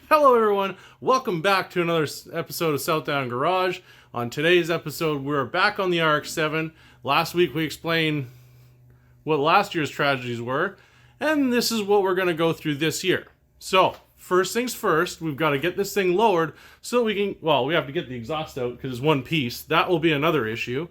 Hello everyone, welcome back to another episode of Southdown Garage. On today's episode, we're back on the RX7. Last week we explained what last year's tragedies were, and this is what we're going to go through this year. So, first things first, we've got to get this thing lowered so we can, well, we have to get the exhaust out because it's one piece. That will be another issue.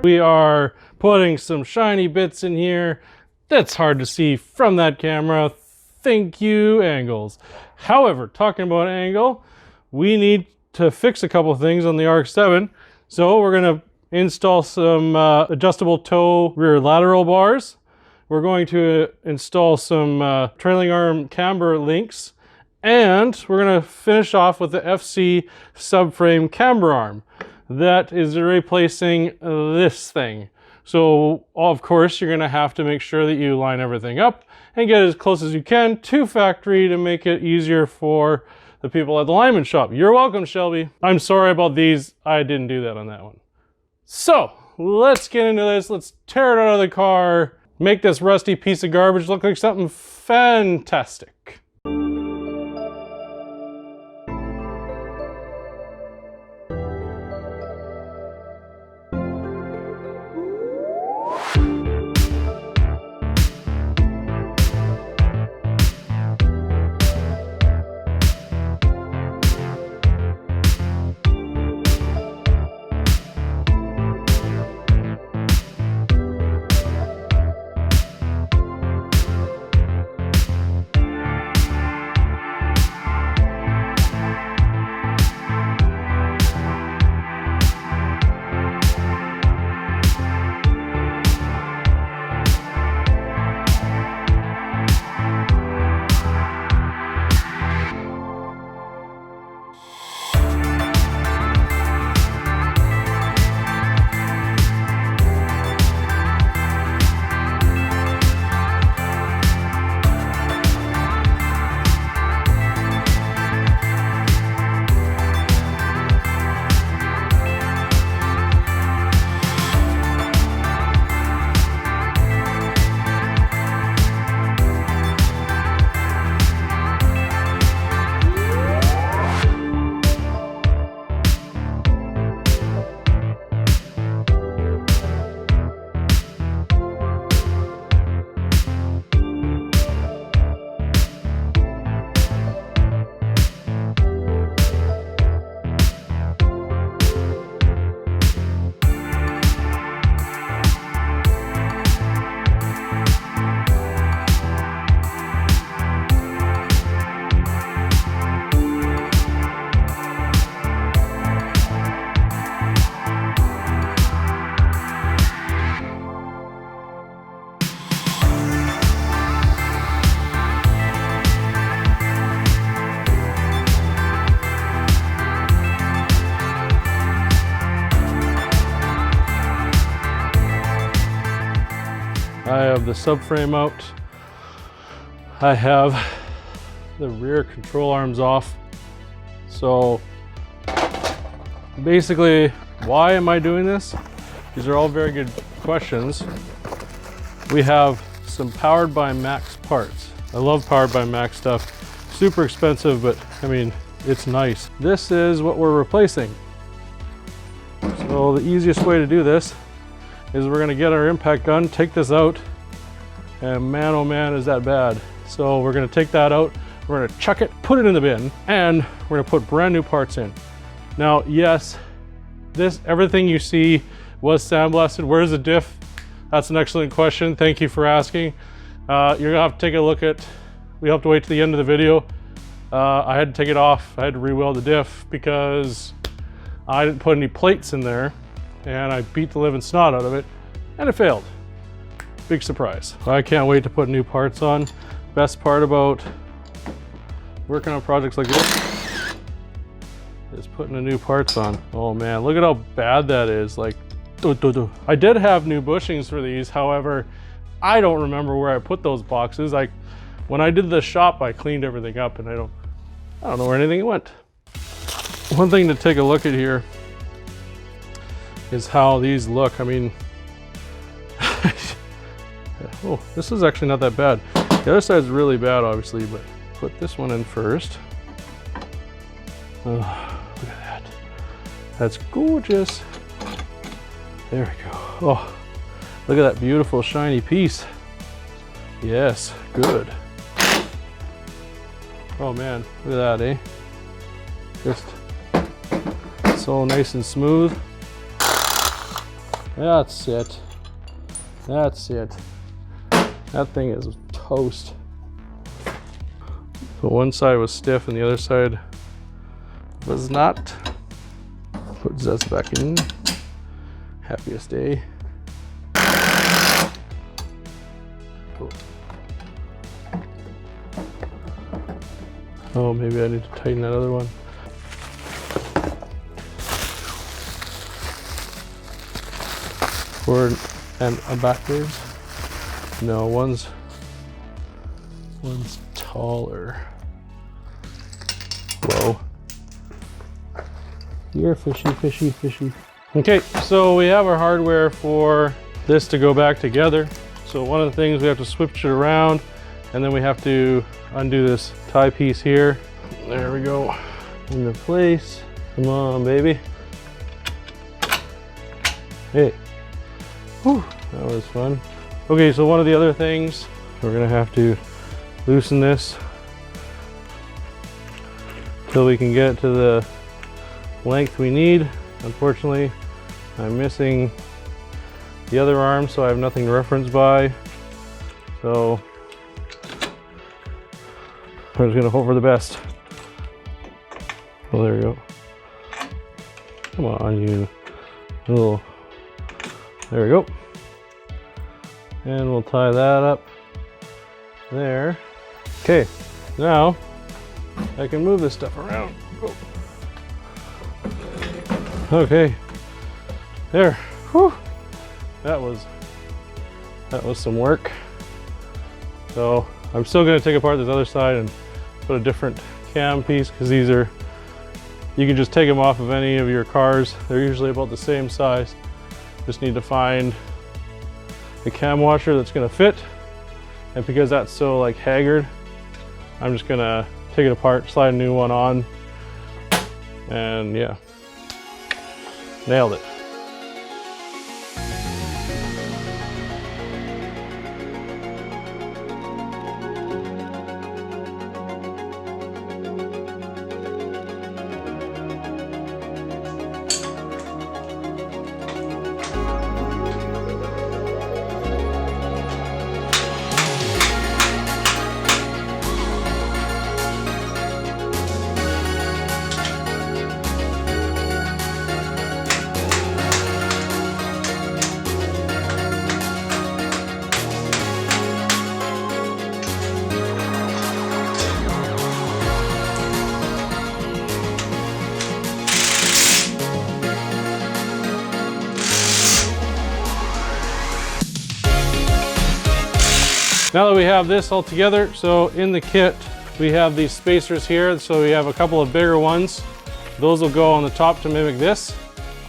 We are putting some shiny bits in here. That's hard to see from that camera. Thank you, angles. However, talking about angle, we need to fix a couple things on the RX7. So we're going to install some adjustable toe rear lateral bars. We're going to install some trailing arm camber links. And we're going to finish off with the FC subframe camber arm. That is replacing this thing. So, of course, you're going to have to make sure that you line everything up and get as close as you can to factory to make it easier for the people at the lineman shop. You're welcome, Shelby. I'm sorry about these. I didn't do that on that one. So, let's get into this. Let's tear it out of the car, make this rusty piece of garbage look like something fantastic. I have the subframe out. I have the rear control arms off. So basically, why am I doing this? These are all very good questions. We have some Powered by Max parts. I love Powered by Max stuff. Super expensive, but I mean, it's nice. This is what we're replacing. So the easiest way to do this is we're going to get our impact gun, take this out, and man oh man is that bad. So we're going to take that out, we're going to chuck it, put it in the bin, and we're going to put brand new parts in. Now yes, everything you see was sandblasted. Where's the diff? That's an excellent question, thank you for asking. You're going to have to take a look at, we have to wait to the end of the video. I had to take it off, I had to re-weld the diff because I didn't put any plates in there. And I beat the living snot out of it, and it failed. Big surprise. I can't wait to put new parts on. Best part about working on projects like this is putting the new parts on. Oh man, look at how bad that is. Like, I did have new bushings for these, however, I don't remember where I put those boxes. When I did the shop, I cleaned everything up, and I don't know where anything went. One thing to take a look at here is how these look. I mean, Oh, this is actually not that bad. The other side's really bad, obviously, but put this one in first. Oh, look at that. That's gorgeous. There we go. Oh, look at that beautiful shiny piece. Yes, good. Oh man, look at that, eh? Just so nice and smooth. That's it. That's it. That thing is toast. So one side was stiff and the other side was not. Put Zest back in. Happiest day. Cool. Oh, maybe I need to tighten that other one. Forward and backwards. No, one's taller. Whoa. You're fishy, fishy, fishy. Okay, so we have our hardware for this to go back together. So one of the things, we have to switch it around, and then we have to undo this tie piece here. There we go, into place. Come on, baby. Hey. Whew, that was fun. Okay, so one of the other things, we're gonna have to loosen this till we can get to the length we need. Unfortunately, I'm missing the other arm, so I have nothing to reference by. So I'm just gonna hope for the best. Oh, there we go. Come on, you little. There we go. And we'll tie that up there. Okay, now I can move this stuff around. Oh. Okay, there. Whew. That was some work. So I'm still going to take apart this other side and put a different cam piece, because these are, you can just take them off of any of your cars. They're usually about the same size. Just need to find the cam washer that's going to fit. And because that's so like haggard, I'm just going to take it apart, slide a new one on, and yeah, nailed it. Now that we have this all together, so in the kit, we have these spacers here. So we have a couple of bigger ones. Those will go on the top to mimic this.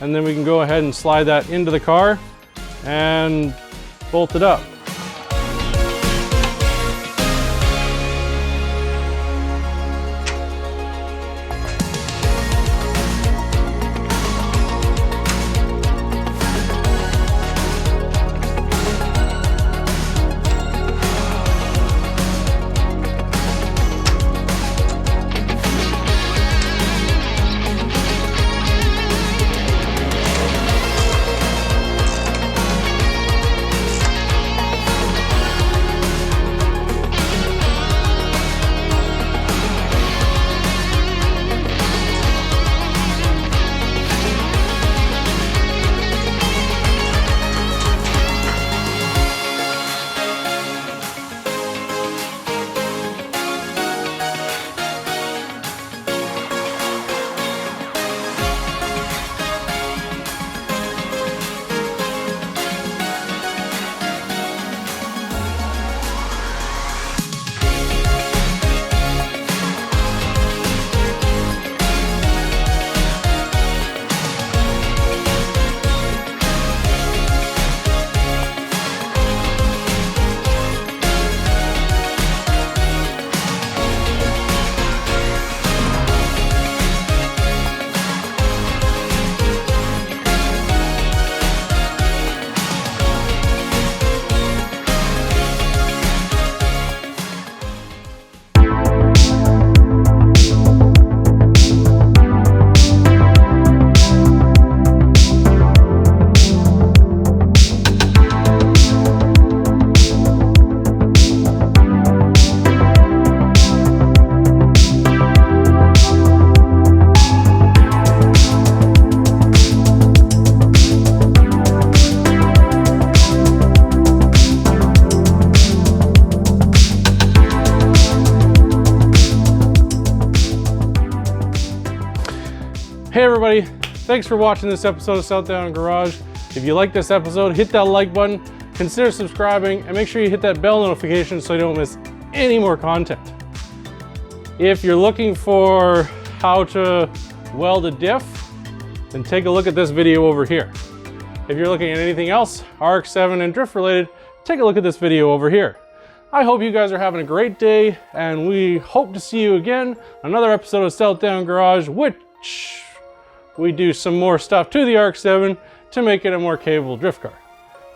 And then we can go ahead and slide that into the car and bolt it up. everybody. Thanks for watching this episode of Southdown Garage. If you like this episode, hit that like button, consider subscribing, and make sure you hit that bell notification so you don't miss any more content. If you're looking for how to weld a diff, then take a look at this video over here. If you're looking at anything else, RX7 and drift related, take a look at this video over here. I hope you guys are having a great day, and we hope to see you again on another episode of Southdown Garage, which we do some more stuff to the RX7 to make it a more capable drift car.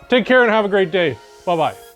Take care and have a great day. Bye-bye.